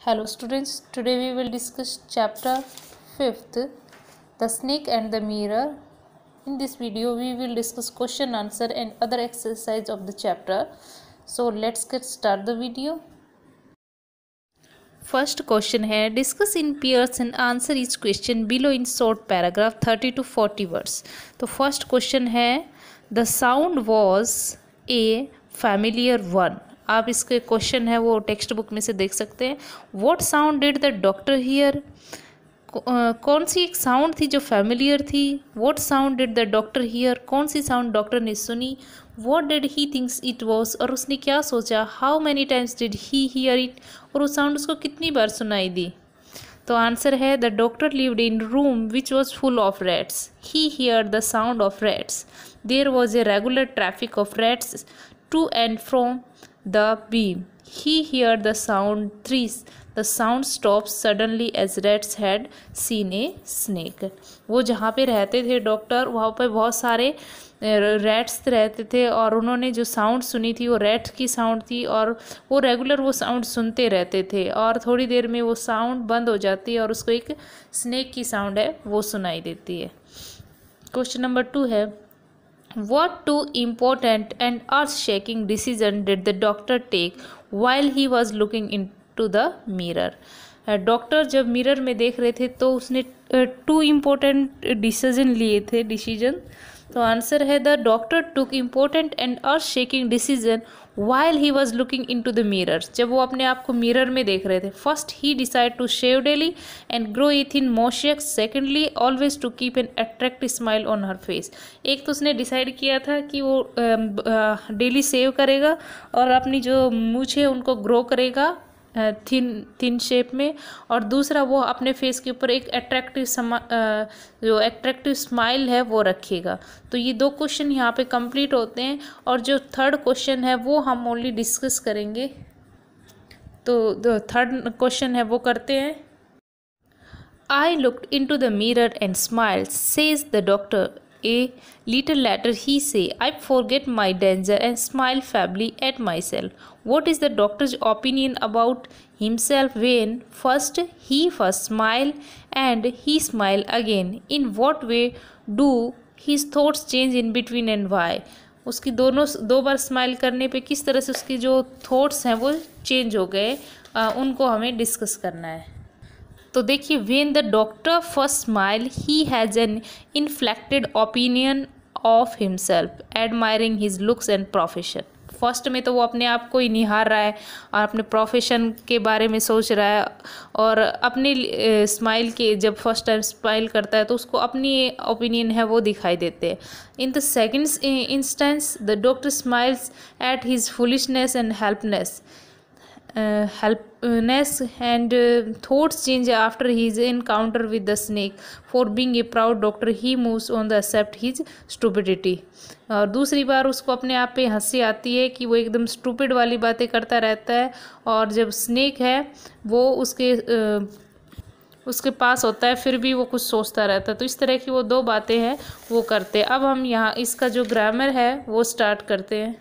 Hello students, today we will discuss chapter 5th, The Snake and the Mirror. In this video we will discuss question, answer and other exercise of the chapter. So let's get start the video. First question है, discuss in pairs and answer each question below in short paragraph 30 to 40 words. तो first question है, the sound was a familiar one. आप इसके question है वो text book में से देख सकते हैं. What sound did the doctor here. कौन सी एक साउंड थी जो फैमिलियर थी. What sound did the doctor here. कौन सी साउंड डॉक्टर ने सुनी. What did he thinks it was. और उसने क्या सोचा. How many times did he here it. और वो साउंड उसको कितनी बार सुनाई दी. तो आंसर है the doctor lived in room which was full of rats. He hear the sound of rats. There was a regular traffic of rats to and from the beam. He heard the sound trees. The sound stopped suddenly as rats had seen a snake. वो जहाँ पे रहते थे doctor, वहाँ पे बहुत सारे rats रहते थे और उन्होंने जो साउंड सुनी थी वो रैट की साउंड थी और वो रेगुलर वो साउंड सुनते रहते थे और थोड़ी देर में वो साउंड बंद हो जाती है और उसको एक स्नेक की साउंड है वो सुनाई देती है. क्वेश्चन नंबर 2 है, what two important and earth-shaking decisions did the doctor take while he was looking into the mirror. Doctor जब मिरर में देख रहे थे तो उसने टू इम्पोर्टेंट डिसीजन लिए थे. तो आंसर है the doctor took important and earth shaking decision while he was looking into the mirror. जब वो अपने आप को मिरर में देख रहे थे. फर्स्ट ही decide to shave daily and grow it in moustaches. Secondly always to keep an attractive smile on her face. एक तो उसने डिसाइड किया था कि वो डेली सेव करेगा और अपनी जो मूछ है उनको ग्रो करेगा थिन शेप में. और दूसरा वो अपने फेस के ऊपर एक जो अट्रैक्टिव स्माइल है वो रखेगा. तो ये दो क्वेश्चन यहाँ पे कंप्लीट होते हैं और जो थर्ड क्वेश्चन है वो हम ओनली डिस्कस करेंगे. तो जो थर्ड क्वेश्चन है वो करते हैं. I looked into the mirror and smiled, says the doctor. A little later he say, I forget my danger and smile feebly at myself. What is the doctor's opinion about himself when he first smile and he smile again? In what way do his thoughts change in between and why? उसकी दो बार smile करने पे किस तरह से उसकी जो thoughts हैं वो चेंज हो गए, उनको हमें डिस्कस करना है. तो देखिए, when the doctor first smile he has an inflicted opinion of himself admiring his looks and profession. First में तो वो अपने आप को ही निहार रहा है और अपने प्रोफेशन के बारे में सोच रहा है और अपनी स्माइल के जब फर्स्ट टाइम स्माइल करता है तो उसको अपनी ओपिनियन है वो दिखाई देते हैं. In the second instance the doctor smiles at his foolishness and helpness and thoughts change after his encounter with the snake. For being a proud doctor he moves on to accept his stupidity. और दूसरी बार उसको अपने आप पे हंसी आती है कि वो एकदम स्टूपिड वाली बातें करता रहता है और जब स्नेक है वो उसके पास होता है फिर भी वो कुछ सोचता रहता है. तो इस तरह की वो दो बातें हैं वो करते हैं. अब हम यहाँ इसका जो ग्रामर है वो स्टार्ट करते हैं.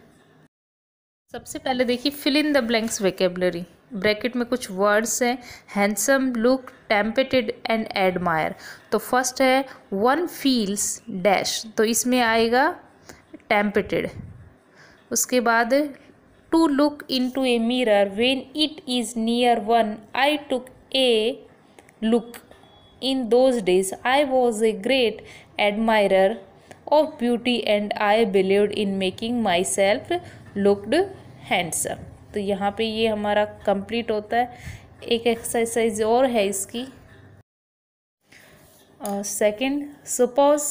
सबसे पहले देखिए, fill in the blanks vocabulary. Bracket में कुछ वर्ड्स हैं. Handsome, look, tempted and admire. तो फर्स्ट है वन फील्स डैश, तो इसमें आएगा टेम्पटेड. उसके बाद two look into a mirror when it is near one. I took a look. इन those days I was a great admirer of beauty and I believed in making my self looked handsome. तो यहाँ पे ये हमारा complete होता है. एक exercise और है इसकी. Second, suppose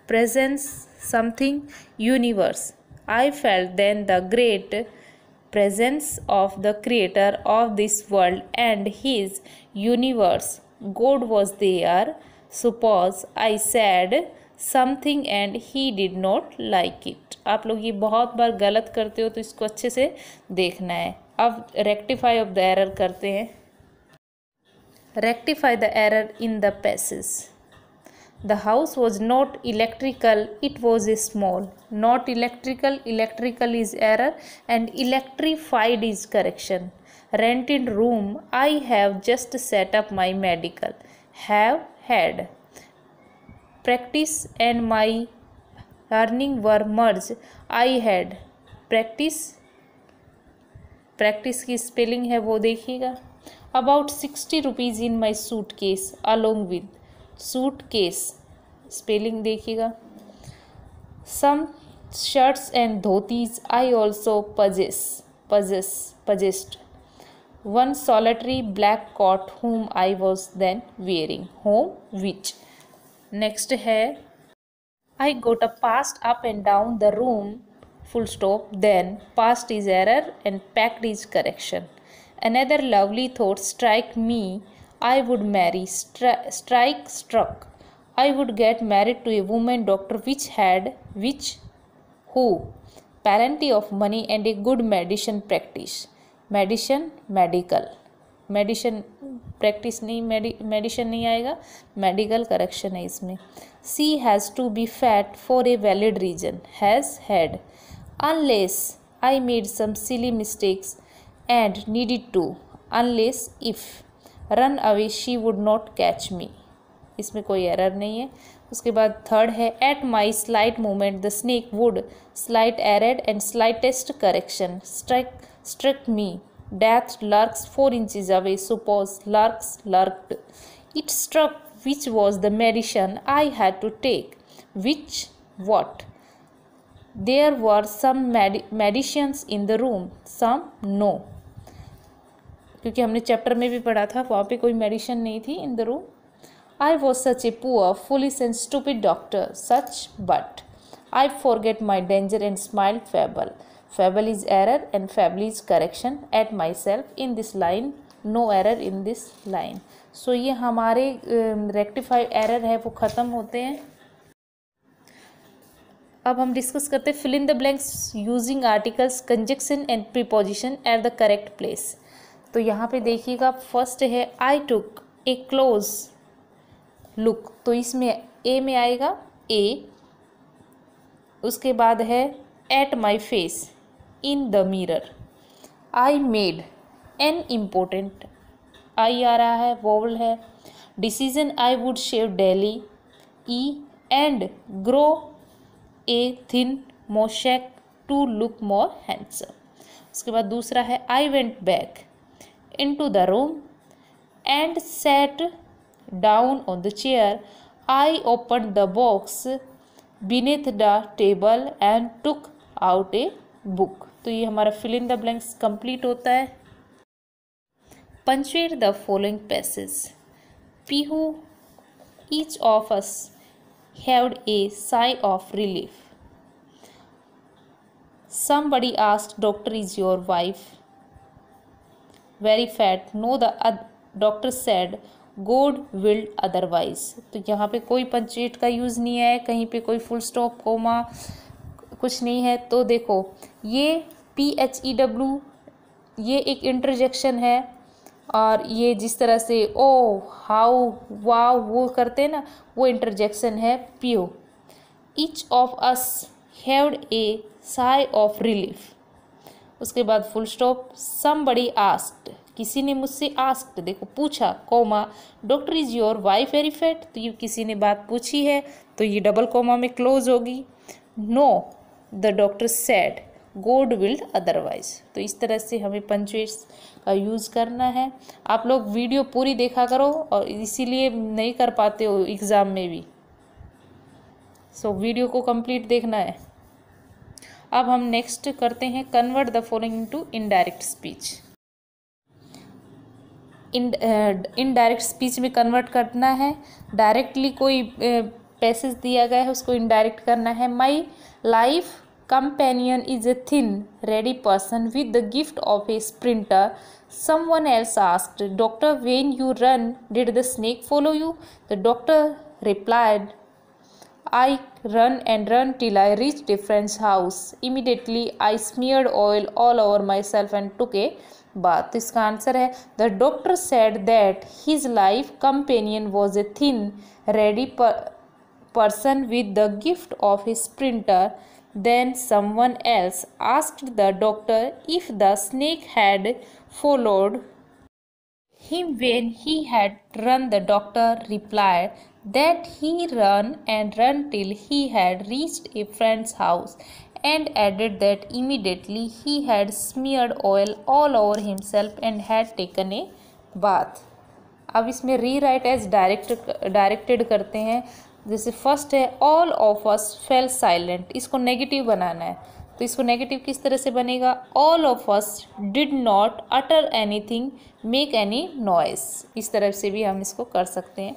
presence something universe. I felt then the great presence of the creator of this world and his universe. God was there. Suppose I said something and he did not like it. आप लोग ये बहुत बार गलत करते हो तो इसको अच्छे से देखना है. अब रेक्टिफाई ऑफ द एरर करते हैं. Rectify the error in the passage. The house was not electrical, it was a small. Not electrical, electrical is error and electrified is correction. rented room. I have just set up my medical. Have had. Practice and my earning were merged. I had. Practice की spelling है वो देखिएगा. About 60 rupees in my suit case along with. Suit case spelling देखिएगा. Some shirts and dhotis I also possessed. One solitary black coat whom I was then wearing. Whom? Which? Next है I got a passed up and down the room. Full stop. Then past is error and packed is correction. Another lovely thought strike me. I would marry. Strike struck. I would get married to a woman doctor which who plenty of money and a good medicine practice. Medical medicine practice नहीं medicine नहीं आएगा, medical correction है इसमें. She has to be fat for a valid reason. Has had. Unless I made some silly mistakes and needed to. Unless if. Run away she would not catch me. इसमें कोई error नहीं है. उसके बाद third है at my slight moment the snake would. Slight error and slightest correction. Struck me. Death lurks 4 inches away. Suppose lurked. It struck which was the medicine I had to take. Which? What? There were some medicines in the room. Some? No. क्योंकि हमने chapter में भी पढ़ा था वहाँ पे कोई medicine नहीं थी in the room. I was such a poor, foolish and stupid doctor. Such, but I forget my danger and smiled fable. Fable is error and fable is correction. At myself in this line. No error in this line. So ये हमारे rectified error है वो ख़त्म होते हैं. अब हम discuss करते हैं fill in the blanks using articles, conjunction and preposition at the correct place. तो यहाँ पे देखिएगा फर्स्ट है I took a close look. तो इसमें A में आएगा A. उसके बाद है at my face. In the mirror. I made an important. I आ रहा है vowel है. Decision I would shave daily. E and grow a thin moustache to look more handsome. उसके बाद दूसरा है I went back into the room and sat down on the chair. I opened the box beneath the table and took out a book. तो ये हमारा fill in the blanks complete होता है. Punctuate the following passages. Pihu, each of us had a sigh of relief. Somebody asked, doctor, is your wife very fat? No, the doctor said, God willed otherwise. तो यहाँ पे कोई punctuate का use नहीं है, कहीं पे कोई फुल स्टॉप कोमा कुछ नहीं है. तो देखो ये PHEW ये एक इंटरजेक्शन है और ये जिस तरह से ओ हाउ वाव वो करते हैं ना वो इंटरजेक्शन है पियो. Each of us had a sigh of relief. उसके बाद फुल स्टॉप. समबडी आस्क्ड किसी ने मुझसे आस्क्ड देखो पूछा comma doctor is your wife very fat. तो ये किसी ने बात पूछी है तो ये डबल कोमा में क्लोज होगी. No the doctor said God willed otherwise. तो इस तरह से हमें पंचुएट्स का यूज़ करना है. आप लोग वीडियो पूरी देखा करो और इसीलिए नहीं कर पाते हो एग्ज़ाम में भी. सो वीडियो को कंप्लीट देखना है. अब हम नेक्स्ट करते हैं convert the following into indirect speech. Indirect speech में कन्वर्ट करना है. डायरेक्टली कोई पैसेज दिया गया है उसको इनडायरेक्ट करना है. My life companion is a thin, ready person with the gift of a sprinter. Someone else asked, Doctor, when you run, did the snake follow you? The doctor replied, I run and run till I reached a friend's house. Immediately I smeared oil all over myself and took a bath. इसका answer है The doctor said that his life companion was a thin, ready person with the gift of a sprinter. Then someone else asked the doctor if the snake had followed him when he had run. The doctor replied that he ran and ran till he had reached a friend's house, and added that immediately he had smeared oil all over himself and had taken a bath. अब इसमें rewrite as directed करते हैं। जैसे first है all of us fell silent, इसको negative बनाना है, तो इसको नेगेटिव किस तरह से बनेगा, all of us did not utter anything make any noise, इस तरह से भी हम इसको कर सकते हैं।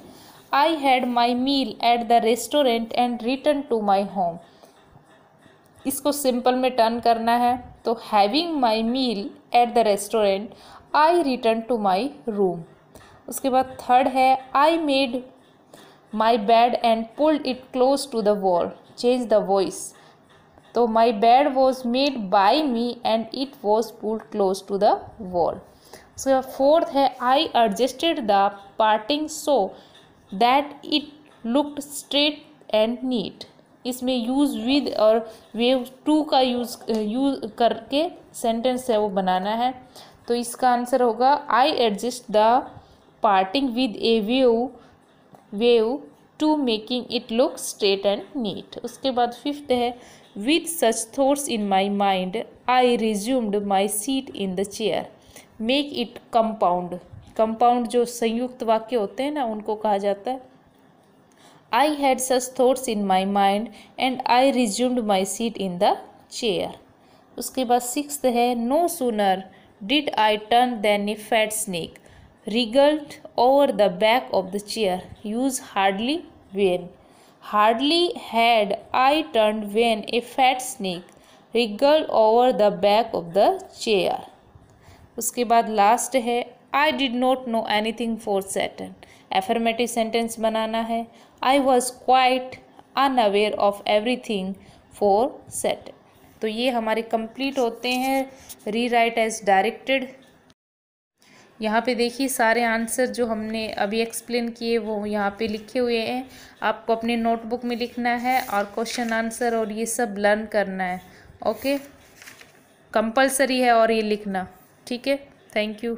I had my meal at the restaurant and return to my home, इसको सिंपल में टर्न करना है, तो having my meal at the restaurant I return to my room. उसके बाद थर्ड है I made my bed and pulled it close to the wall, change the voice, तो my bed was made by me and it was pulled close to the wall. उसके बाद fourth है I adjusted the parting so that it looked straight and neat, इसमें use with और wave to का use करके sentence है वो बनाना है, तो इसका आंसर होगा I adjust the parting with A wave to making it look straight and neat. उसके बाद फिफ्थ है with such thoughts in my mind I resumed my seat in the chair, make it compound, compound जो संयुक्त वाक्य होते हैं ना उनको कहा जाता है। I had such thoughts in my mind and I resumed my seat in the chair. उसके बाद सिक्स्थ है no sooner did I turn then a fat snake wriggled over the back of the chair, use hardly when, hardly had I turned when a fat snake wriggled over the back of the chair। उसके बाद last है I did not know anything for certain, affirmative sentence बनाना है, I was quite unaware of everything for certain। तो ये हमारे complete होते हैं rewrite as directed. यहाँ पे देखिए सारे आंसर जो हमने अभी एक्सप्लेन किए वो यहाँ पे लिखे हुए हैं, आपको अपने नोटबुक में लिखना है और क्वेश्चन आंसर और ये सब लर्न करना है। ओके, कंपलसरी है और ये लिखना, ठीक है। Thank you.